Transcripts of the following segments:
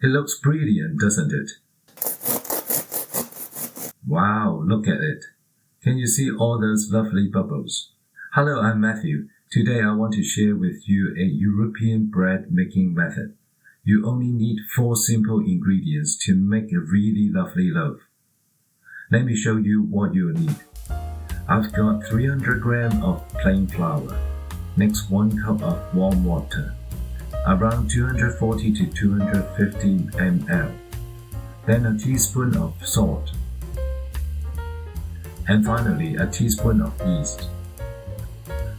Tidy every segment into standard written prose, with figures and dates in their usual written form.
It looks brilliant, doesn't it? Wow, look at it. Can you see all those lovely bubbles? Hello, I'm Matthew. Today I want to share with you a European bread making method. You only need 4 simple ingredients to make a really lovely loaf. Let me show you what you'll need. I've got 300 grams of plain flour. Next 1 cup of warm water. Around 240 to 250 ml. Then a teaspoon of salt. And finally a teaspoon of yeast.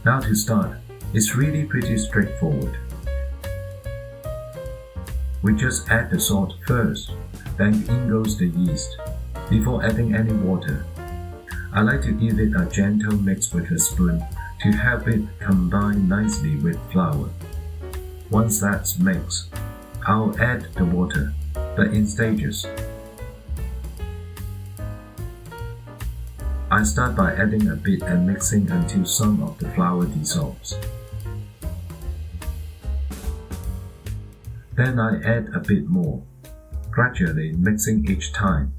Now to start, it's really pretty straightforward. We just add the salt first, then in goes the yeast, before adding any water. I like to give it a gentle mix with a spoon to help it combine nicely with flour. Once that's mixed, I'll add the water, but in stages. I start by adding a bit and mixing until some of the flour dissolves. Then I add a bit more, gradually mixing each time.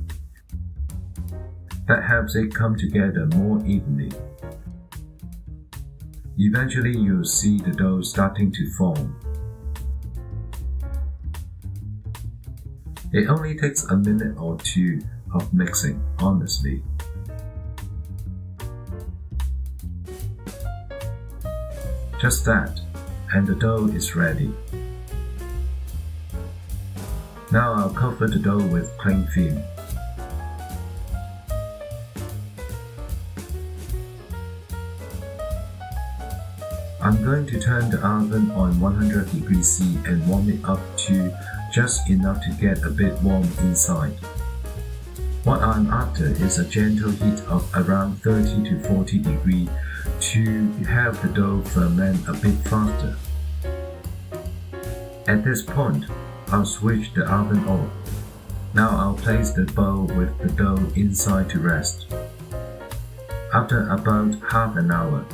That helps it come together more evenly. Eventually you'll see the dough starting to form. It only takes a minute or 2 of mixing, honestly. Just that, and the dough is ready. Now I'll cover the dough with cling film. I'm going to turn the oven on 100 degrees C and warm it up to just enough to get a bit warm inside. What I'm after is a gentle heat of around 30 to 40 degrees to help the dough ferment a bit faster. At this point, I'll switch the oven off. Now I'll place the bowl with the dough inside to rest. After about half an hour,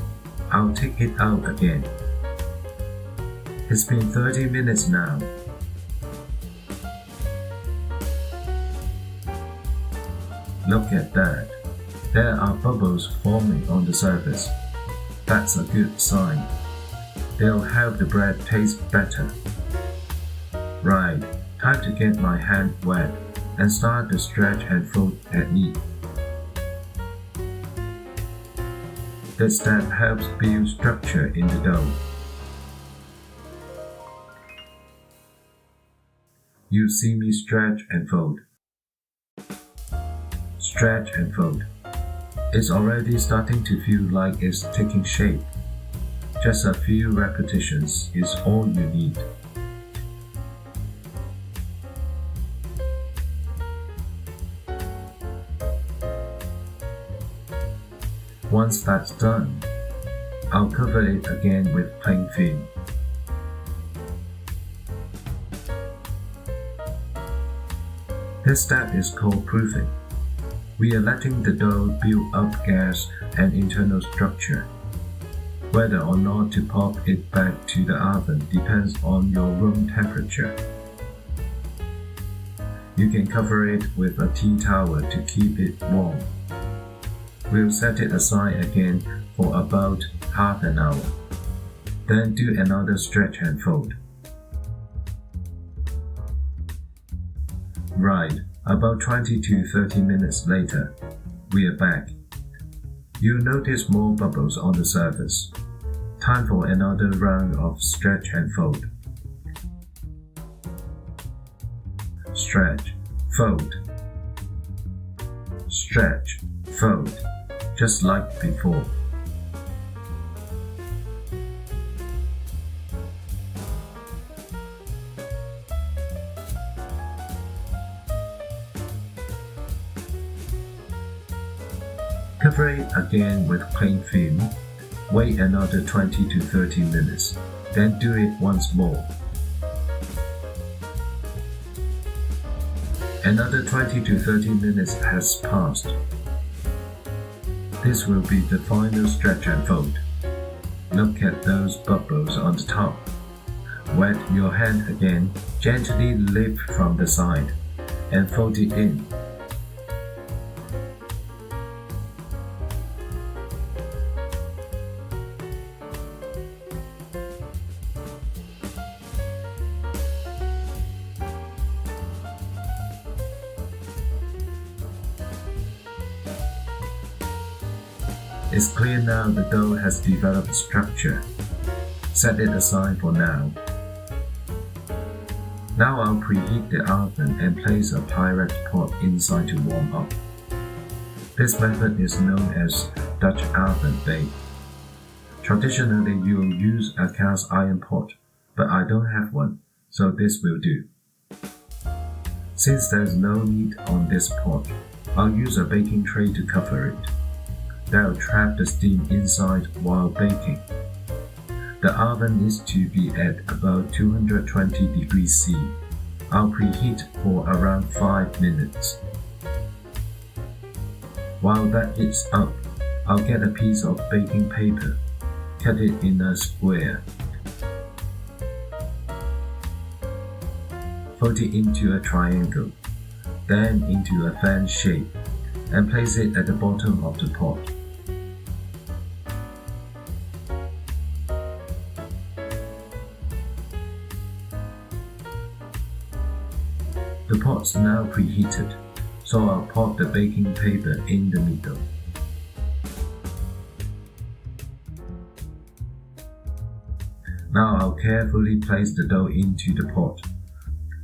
I'll take it out again. It's been 30 minutes now. Look at that. There are bubbles forming on the surface. That's a good sign. They'll help the bread taste better. Right, time to get my hand wet and start the stretch and fold technique. This step helps build structure in the dough. You see me stretch and fold. Stretch and fold. It's already starting to feel like it's taking shape. Just a few repetitions is all you need. Once that's done, I'll cover it again with plain film. This step is called proofing. We are letting the dough build up gas and internal structure. Whether or not to pop it back to the oven depends on your room temperature. You can cover it with a tea towel to keep it warm. We'll set it aside again for about half an hour. Then do another stretch and fold. Right, about 20 to 30 minutes later, we are back. You'll notice more bubbles on the surface. Time for another round of stretch and fold. Stretch, fold. Stretch, fold. Just like before. Cover it again with plain film. Wait another 20 to 30 minutes. Then do it once more. Another 20 to 30 minutes has passed. This will be the final stretch and fold. Look at those bubbles on the top. Wet your hand again, gently lift from the side, and fold it in. It's clear now the dough has developed structure. Set it aside for now. Now I'll preheat the oven and place a Pyrex pot inside to warm up. This method is known as Dutch oven bake. Traditionally you'll use a cast iron pot, but I don't have one, so this will do. Since there's no meat on this pot, I'll use a baking tray to cover it. That'll trap the steam inside while baking. The oven needs to be at about 220 degrees C. I'll preheat for around 5 minutes. While that heats up, I'll get a piece of baking paper, cut it in a square. Fold it into a triangle, then into a fan shape, and place it at the bottom of the pot. The pot's now preheated, so I'll pop the baking paper in the middle. Now I'll carefully place the dough into the pot.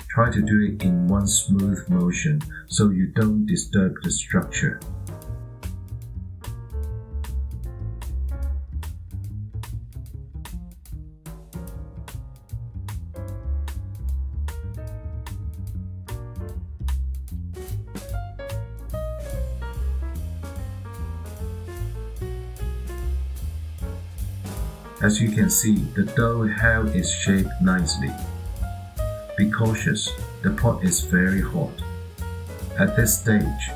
Try to do it in one smooth motion so you don't disturb the structure. As you can see, the dough held its shape nicely. Be cautious, the pot is very hot. At this stage,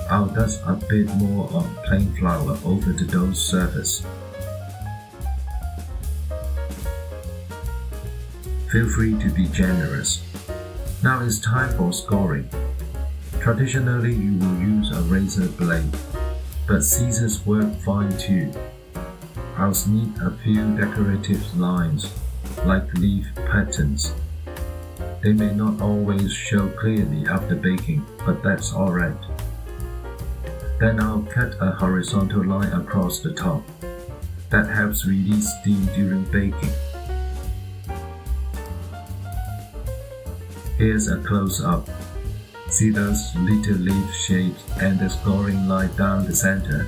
I'll dust a bit more of plain flour over the dough's surface. Feel free to be generous. Now it's time for scoring. Traditionally, you will use a razor blade, but scissors work fine too. I'll sneak a few decorative lines, like leaf patterns. They may not always show clearly after baking, but that's alright. Then I'll cut a horizontal line across the top. That helps release steam during baking. Here's a close-up. See those little leaf shapes and the scoring line down the center?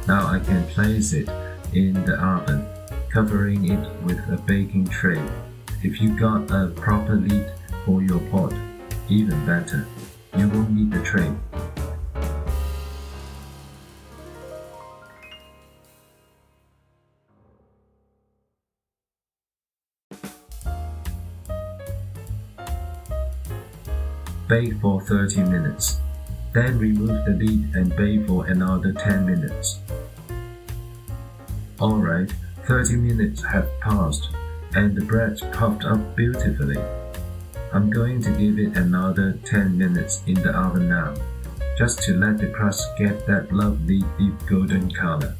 Now I can place it in the oven, covering it with a baking tray. If you got a proper lid for your pot, even better. You won't need the tray. Bake for 30 minutes. Then remove the lid and bake for another 10 minutes. Alright, 30 minutes have passed and the bread puffed up beautifully. I'm going to give it another 10 minutes in the oven now, just to let the crust get that lovely deep golden color.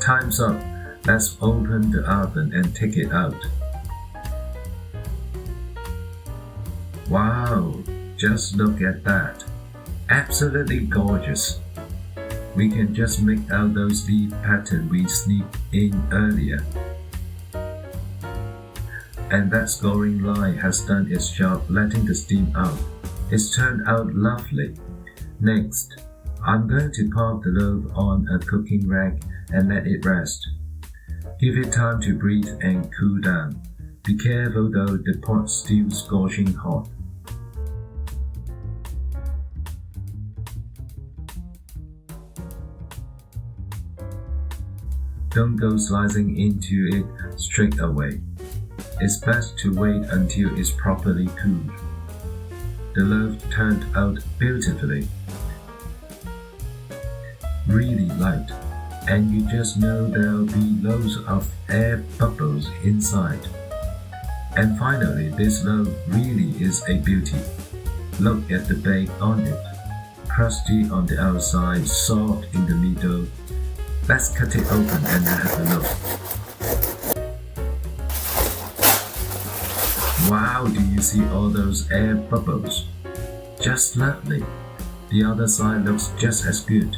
Time's up. Let's open the oven and take it out. Wow, just look at that. Absolutely gorgeous. We can just make out those leaf patterns we sneaked in earlier. And that scoring line has done its job letting the steam out. It's turned out lovely. Next, I'm going to pop the loaf on a cooking rack and let it rest. Give it time to breathe and cool down. Be careful though, the pot's still scorching hot. Don't go slicing into it straight away. It's best to wait until it's properly cooled. The loaf turned out beautifully. Really light, and you just know there'll be loads of air bubbles inside. And finally, this loaf really is a beauty. Look at the bake on it. Crusty on the outside, soft in the middle. Let's cut it open and have a look. Wow, do you see all those air bubbles? Just lovely. The other side looks just as good.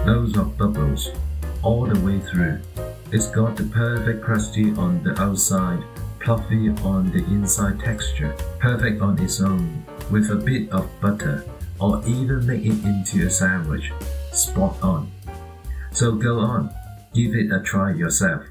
Loads of bubbles all the way through. It's got the perfect crusty on the outside, fluffy on the inside texture, perfect on its own, with a bit of butter, or even make it into a sandwich. Spot on. So go on, give it a try yourself.